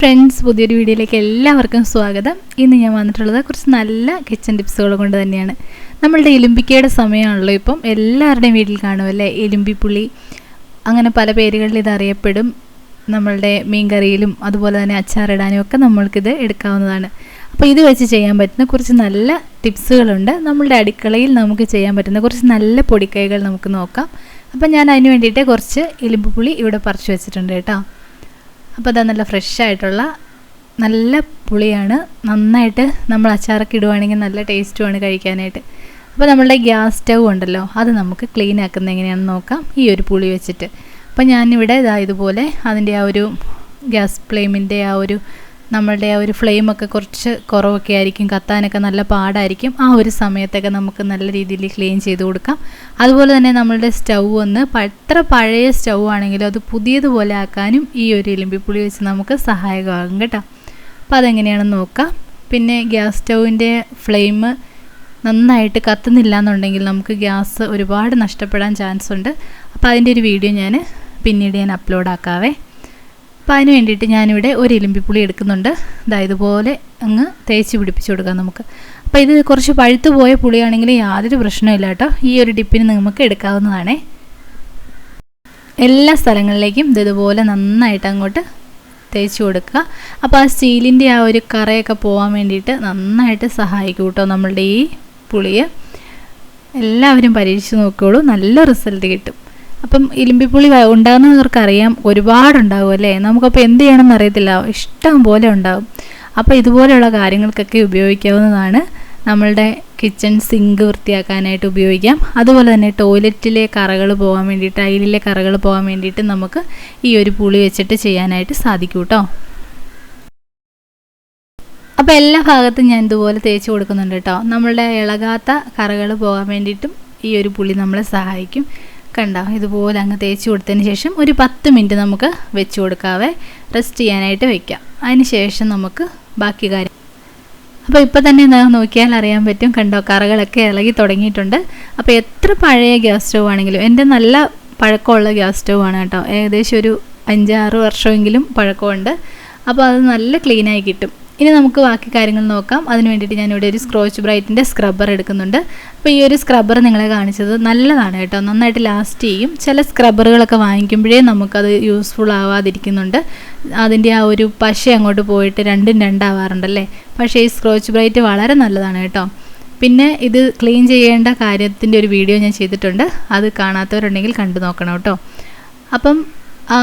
Friends, പുതിയൊരു വീഡിയോയിലേക്ക് എല്ലാവർക്കും സ്വാഗതം. ഇന്ന് ഞാൻ വന്നിട്ടുള്ളത് കുറച്ച് നല്ല കിച്ചൺ ടിപ്സുകൾ കൊണ്ട് തന്നെയാണ്. നമ്മളുടെ എലുമ്പിക്കയുടെ സമയമാണല്ലോ ഇപ്പം. എല്ലാവരുടെയും വീട്ടിൽ കാണുമല്ലേ എലുമ്പിപ്പുളി. അങ്ങനെ പല പേരുകളിൽ ഇത് അറിയപ്പെടും. നമ്മളുടെ മീൻകറിയിലും അതുപോലെ തന്നെ അച്ചാറിടാനും ഒക്കെ നമ്മൾക്കിത് എടുക്കാവുന്നതാണ്. അപ്പോൾ ഇത് വെച്ച് ചെയ്യാൻ പറ്റുന്ന കുറച്ച് നല്ല ടിപ്സുകളുണ്ട്. നമ്മളുടെ അടുക്കളയിൽ നമുക്ക് ചെയ്യാൻ പറ്റുന്ന കുറച്ച് നല്ല പൊടിക്കൈകൾ നമുക്ക് നോക്കാം. അപ്പം ഞാൻ അതിന് വേണ്ടിയിട്ട് കുറച്ച് എലുമ്പിപ്പുളി ഇവിടെ പറിച്ചു വെച്ചിട്ടുണ്ട് കേട്ടോ. അപ്പോൾ അത് നല്ല ഫ്രഷ് ആയിട്ടുള്ള നല്ല പുളിയാണ്. നന്നായിട്ട് നമ്മൾ അച്ചാറൊക്കെ ഇടുവാണെങ്കിൽ നല്ല ടേസ്റ്റുമാണ് കഴിക്കാനായിട്ട്. അപ്പോൾ നമ്മളുടെ ഗ്യാസ് സ്റ്റൗ ഉണ്ടല്ലോ, അത് നമുക്ക് ക്ലീൻ ആക്കുന്നത് എങ്ങനെയാണെന്ന് നോക്കാം ഈ ഒരു പുളി വെച്ചിട്ട്. അപ്പോൾ ഞാനിവിടെ ഇതുപോലെ അതിൻ്റെ ആ ഒരു ഗ്യാസ് ഫ്ലെയിമിൻ്റെ നമ്മളുടെ ആ ഒരു ഫ്ലെയിമൊക്കെ കുറച്ച് കുറവൊക്കെ ആയിരിക്കും, കത്താനൊക്കെ നല്ല പാടായിരിക്കും. ആ ഒരു സമയത്തൊക്കെ നമുക്ക് നല്ല രീതിയിൽ ക്ലീൻ ചെയ്ത് കൊടുക്കാം. അതുപോലെ തന്നെ നമ്മളുടെ സ്റ്റൗ എത്ര പഴയ സ്റ്റൗ ആണെങ്കിലും അത് പുതിയതുപോലെ ആക്കാനും ഈ ഒരു എലുമ്പിപ്പുളി വെച്ച് നമുക്ക് സഹായകമാകും കേട്ടോ. അപ്പോൾ അതെങ്ങനെയാണെന്ന് നോക്കാം. പിന്നെ ഗ്യാസ് സ്റ്റൗവിൻ്റെ ഫ്ലെയിം നന്നായിട്ട് കത്തുന്നില്ല എന്നുണ്ടെങ്കിൽ നമുക്ക് ഗ്യാസ് ഒരുപാട് നഷ്ടപ്പെടാൻ ചാൻസ് ഉണ്ട്. അപ്പോൾ അതിൻ്റെ ഒരു വീഡിയോ ഞാൻ പിന്നീട് അപ്ലോഡ് ആക്കാവേ. അപ്പോൾ അതിന് വേണ്ടിയിട്ട് ഞാനിവിടെ ഒരു എലുമ്പിപ്പുളി എടുക്കുന്നുണ്ട്. ഇതുപോലെ അങ്ങ് തേച്ച് പിടിപ്പിച്ച് കൊടുക്കാം നമുക്ക്. അപ്പോൾ ഇത് കുറച്ച് പഴുത്തു പോയ പുളിയാണെങ്കിൽ യാതൊരു പ്രശ്നമില്ല കേട്ടോ. ഈ ഒരു ടിപ്പിന് നമുക്ക് എടുക്കാവുന്നതാണേ. എല്ലാ സ്ഥലങ്ങളിലേക്കും ഇതുപോലെ നന്നായിട്ട് അങ്ങോട്ട് തേച്ച് കൊടുക്കുക. അപ്പോൾ ആ സ്റ്റീലിൻ്റെ ആ ഒരു കറയൊക്കെ പോകാൻ വേണ്ടിയിട്ട് നന്നായിട്ട് സഹായിക്കും കേട്ടോ നമ്മളുടെ ഈ പുളിയെ. എല്ലാവരും പരീക്ഷിച്ച് നോക്കുകയുള്ളൂ, നല്ല റിസൾട്ട് കിട്ടും. അപ്പം എലുമ്പിപ്പുളി ഉണ്ടാകുന്നവർക്കറിയാം, ഒരുപാടുണ്ടാകും അല്ലേ. നമുക്കപ്പോൾ എന്ത് ചെയ്യണമെന്ന് അറിയത്തില്ല, ഇഷ്ടം പോലെ ഉണ്ടാകും. അപ്പോൾ ഇതുപോലെയുള്ള കാര്യങ്ങൾക്കൊക്കെ ഉപയോഗിക്കാവുന്നതാണ്. നമ്മളുടെ കിച്ചൺ സിങ്ക് വൃത്തിയാക്കാനായിട്ട് ഉപയോഗിക്കാം. അതുപോലെ തന്നെ ടോയ്ലറ്റിലെ കറകൾ പോകാൻ വേണ്ടിയിട്ട്, ടൈലിലെ കറകൾ പോകാൻ വേണ്ടിയിട്ട് നമുക്ക് ഈ ഒരു പുളി വെച്ചിട്ട് ചെയ്യാനായിട്ട് സാധിക്കും കേട്ടോ. അപ്പോൾ എല്ലാ ഭാഗത്തും ഞാൻ ഇതുപോലെ തേച്ച് കൊടുക്കുന്നുണ്ട് കേട്ടോ. നമ്മളുടെ ഇളകാത്ത കറകൾ പോകാൻ വേണ്ടിയിട്ടും ഈ ഒരു പുളി നമ്മളെ സഹായിക്കും. കണ്ടോ, ഇതുപോലെ അങ്ങ് തേച്ച് കൊടുത്തതിന് ശേഷം ഒരു 10 മിനിറ്റ് നമുക്ക് വെച്ച് കൊടുക്കാവേ, റെസ്റ്റ് ചെയ്യാനായിട്ട് വയ്ക്കാം. അതിന് ശേഷം നമുക്ക് ബാക്കി കാര്യം. അപ്പോൾ ഇപ്പോൾ തന്നെ നോക്കിയാൽ അറിയാൻ പറ്റും, കണ്ടോ കറകളൊക്കെ ഇളകി തുടങ്ങിയിട്ടുണ്ട്. അപ്പോൾ എത്ര പഴയ ഗ്യാസ് സ്റ്റൗ ആണെങ്കിലും, എൻ്റെ നല്ല പഴക്കമുള്ള ഗ്യാസ് സ്റ്റൗ ആണ് കേട്ടോ, ഏകദേശം ഒരു 5-6 വർഷമെങ്കിലും പഴക്കമുണ്ട്. അപ്പോൾ അത് നല്ല ക്ലീനായി കിട്ടും. ഇനി നമുക്ക് ബാക്കി കാര്യങ്ങൾ നോക്കാം. അതിന് വേണ്ടിയിട്ട് ഞാനിവിടെ ഒരു സ്ക്രോച്ച് ബ്രൈറ്റിൻ്റെ സ്ക്രബ്ബർ എടുക്കുന്നുണ്ട്. അപ്പോൾ ഈ ഒരു സ്ക്രബ്ബർ നിങ്ങളെ കാണിച്ചത് നല്ലതാണ് കേട്ടോ, നന്നായിട്ട് ലാസ്റ്റ് ചെയ്യും. ചില സ്ക്രബ്ബറുകളൊക്കെ വാങ്ങിക്കുമ്പോഴേ നമുക്കത് യൂസ്ഫുൾ ആവാതിരിക്കുന്നുണ്ട്. അതിൻ്റെ ആ ഒരു പശ അങ്ങോട്ട് പോയിട്ട് രണ്ടും രണ്ടാവാറുണ്ടല്ലേ. പക്ഷേ ഈ സ്ക്രോച്ച് ബ്രൈറ്റ് വളരെ നല്ലതാണ് കേട്ടോ. പിന്നെ ഇത് ക്ലീൻ ചെയ്യേണ്ട കാര്യത്തിൻ്റെ ഒരു വീഡിയോ ഞാൻ ചെയ്തിട്ടുണ്ട്, അത് കാണാത്തവരുണ്ടെങ്കിൽ കണ്ടു നോക്കണം കേട്ടോ. അപ്പം ആ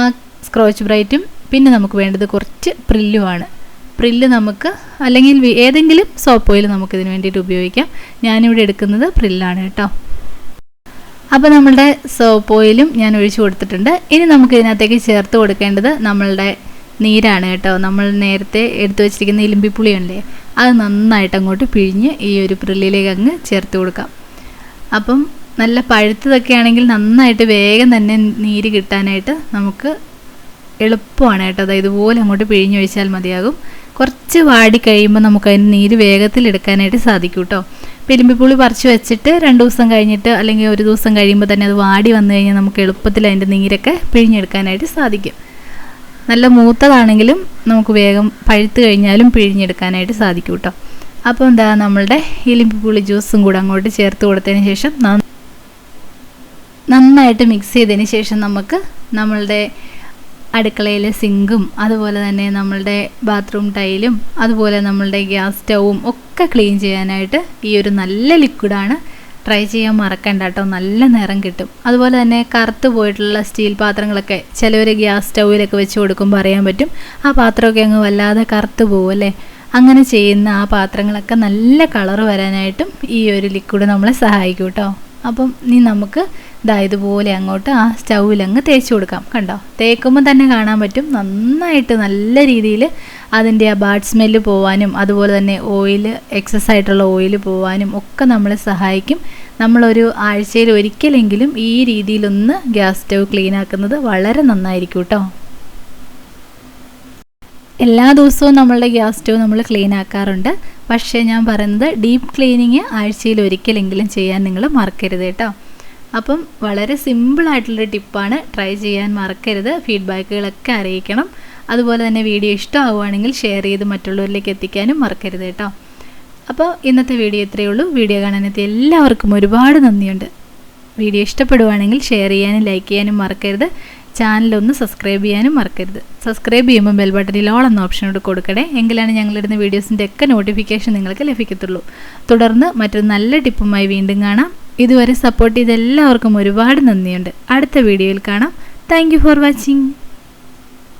സ്ക്രോച്ച് ബ്രൈറ്റും പിന്നെ നമുക്ക് വേണ്ടത് കുറച്ച് പ്രില്ലുമാണ്. പ്രില്ല് നമുക്ക് അല്ലെങ്കിൽ ഏതെങ്കിലും സോപ്പ് ഓയിൽ നമുക്കിതിന് വേണ്ടിയിട്ട് ഉപയോഗിക്കാം. ഞാനിവിടെ എടുക്കുന്നത് പ്രില്ലാണ് കേട്ടോ. അപ്പോൾ നമ്മളുടെ സോപ്പ് ഓയിലും ഞാൻ ഒഴിച്ചു കൊടുത്തിട്ടുണ്ട്. ഇനി നമുക്ക് ഇതിനകത്തേക്ക് ചേർത്ത് കൊടുക്കേണ്ടത് നമ്മളുടെ നീരാണ് കേട്ടോ. നമ്മൾ നേരത്തെ എടുത്തു വെച്ചിരിക്കുന്ന എലുമ്പിപ്പുളിയല്ലേ, അത് നന്നായിട്ട് അങ്ങോട്ട് പിഴിഞ്ഞ് ഈ ഒരു പ്രില്ലിലേക്ക് അങ്ങ് ചേർത്ത് കൊടുക്കാം. അപ്പം നല്ല പഴുത്തതൊക്കെ ആണെങ്കിൽ നന്നായിട്ട് വേഗം തന്നെ നീര് കിട്ടാനായിട്ട് നമുക്ക് എളുപ്പമാണ് കേട്ടോ. അതായത് ഇതുപോലെ അങ്ങോട്ട് പിഴിഞ്ഞൊഴിച്ചാൽ മതിയാകും. കുറച്ച് വാടി കഴിയുമ്പോൾ നമുക്ക് അതിന് നീര് വേഗത്തിൽ എടുക്കാനായിട്ട് സാധിക്കും കേട്ടോ. എലുമ്പിപ്പുളി പറിച്ച് വെച്ചിട്ട് 2 ദിവസം കഴിഞ്ഞിട്ട് അല്ലെങ്കിൽ ഒരു ദിവസം കഴിയുമ്പോൾ തന്നെ അത് വാടി വന്നു കഴിഞ്ഞാൽ നമുക്ക് എളുപ്പത്തിൽ അതിൻ്റെ നീരൊക്കെ പിഴിഞ്ഞെടുക്കാനായിട്ട് സാധിക്കും. നല്ല മൂത്തതാണെങ്കിലും നമുക്ക് വേഗം പഴുത്ത് കഴിഞ്ഞാലും പിഴിഞ്ഞെടുക്കാനായിട്ട് സാധിക്കും കേട്ടോ. അപ്പോൾ നമ്മളുടെ എലുമ്പിപ്പുളി ജ്യൂസും കൂടെ അങ്ങോട്ട് ചേർത്ത് കൊടുത്തതിന് ശേഷം നന്നായിട്ട് മിക്സ് ചെയ്തതിന് ശേഷം നമുക്ക് നമ്മളുടെ അടുക്കളയിലെ സിങ്കും അതുപോലെ തന്നെ നമ്മളുടെ ബാത്റൂം ടൈലും അതുപോലെ നമ്മളുടെ ഗ്യാസ് സ്റ്റൗവും ഒക്കെ ക്ലീൻ ചെയ്യാനായിട്ട് ഈ ഒരു നല്ല ലിക്വിഡാണ്. ട്രൈ ചെയ്യാൻ മറക്കണ്ട കേട്ടോ, നല്ല നിറം കിട്ടും. അതുപോലെ തന്നെ കറുത്ത് പോയിട്ടുള്ള സ്റ്റീൽ പാത്രങ്ങളൊക്കെ ചിലവർ ഗ്യാസ് സ്റ്റൗവിലൊക്കെ വെച്ച് കൊടുക്കുമ്പോൾ അറിയാൻ പറ്റും, ആ പാത്രമൊക്കെ അങ്ങ് വല്ലാതെ കറുത്ത് പോകും അല്ലേ. അങ്ങനെ ചെയ്യുന്ന ആ പാത്രങ്ങളൊക്കെ നല്ല കളർ വരാനായിട്ടും ഈ ഒരു ലിക്വിഡ് നമ്മളെ സഹായിക്കും കേട്ടോ. അപ്പം നമുക്ക് ഇതുപോലെ അങ്ങോട്ട് ആ സ്റ്റൗവിലങ്ങ് തേച്ച് കൊടുക്കാം. കണ്ടോ, തേക്കുമ്പോൾ തന്നെ കാണാൻ പറ്റും നന്നായിട്ട് നല്ല രീതിയിൽ അതിൻ്റെ ആ ബാഡ് സ്മെല്ല് പോവാനും അതുപോലെ തന്നെ എക്സസ് ആയിട്ടുള്ള ഓയിൽ പോവാനും ഒക്കെ നമ്മളെ സഹായിക്കും. നമ്മളൊരു ആഴ്ചയിൽ ഒരിക്കലെങ്കിലും ഈ രീതിയിലൊന്ന് ഗ്യാസ് സ്റ്റൗ ക്ലീൻ ആക്കുന്നത് വളരെ നന്നായിരിക്കും കേട്ടോ. എല്ലാ ദിവസവും നമ്മളുടെ ഗ്യാസ് സ്റ്റൗ നമ്മൾ ക്ലീൻ ആക്കാറുണ്ട്. പക്ഷേ ഞാൻ പറയുന്നത് ഡീപ്പ് ക്ലീനിങ് ആഴ്ചയിൽ ഒരിക്കലെങ്കിലും ചെയ്യാൻ നിങ്ങൾ മറക്കരുത് കേട്ടോ. അപ്പം വളരെ സിമ്പിളായിട്ടുള്ളൊരു ടിപ്പാണ്, ട്രൈ ചെയ്യാൻ മറക്കരുത്. ഫീഡ്ബാക്കുകളൊക്കെ അറിയിക്കണം. അതുപോലെ തന്നെ വീഡിയോ ഇഷ്ടമാവുകയാണെങ്കിൽ ഷെയർ ചെയ്ത് മറ്റുള്ളവരിലേക്ക് എത്തിക്കാനും മറക്കരുത് കേട്ടോ. അപ്പോൾ ഇന്നത്തെ വീഡിയോ ഇത്രയേ ഉള്ളൂ. വീഡിയോ കാണാനെത്തിയ എല്ലാവർക്കും ഒരുപാട് നന്ദിയുണ്ട്. വീഡിയോ ഇഷ്ടപ്പെടുവാണെങ്കിൽ ഷെയർ ചെയ്യാനും ലൈക്ക് ചെയ്യാനും മറക്കരുത്. ചാനലൊന്ന് സബ്സ്ക്രൈബ് ചെയ്യാനും മറക്കരുത്. സബ്സ്ക്രൈബ് ചെയ്യുമ്പോൾ ബെൽ ബട്ടണിൽ ഓൾ എന്ന ഓപ്ഷനോട് കൊടുക്കണേ. എങ്കിലാണ് ഞങ്ങളിടുന്ന വീഡിയോസിൻ്റെ ഒക്കെ നോട്ടിഫിക്കേഷൻ നിങ്ങൾക്ക് ലഭിക്കത്തുള്ളൂ. തുടർന്ന് മറ്റൊരു നല്ല ടിപ്പുമായി വീണ്ടും കാണാം. ഇതുവരെ സപ്പോർട്ട് ചെയ്ത എല്ലാവർക്കും ഒരുപാട് നന്ദിയുണ്ട്. അടുത്ത വീഡിയോയിൽ കാണാം. Thank you for watching.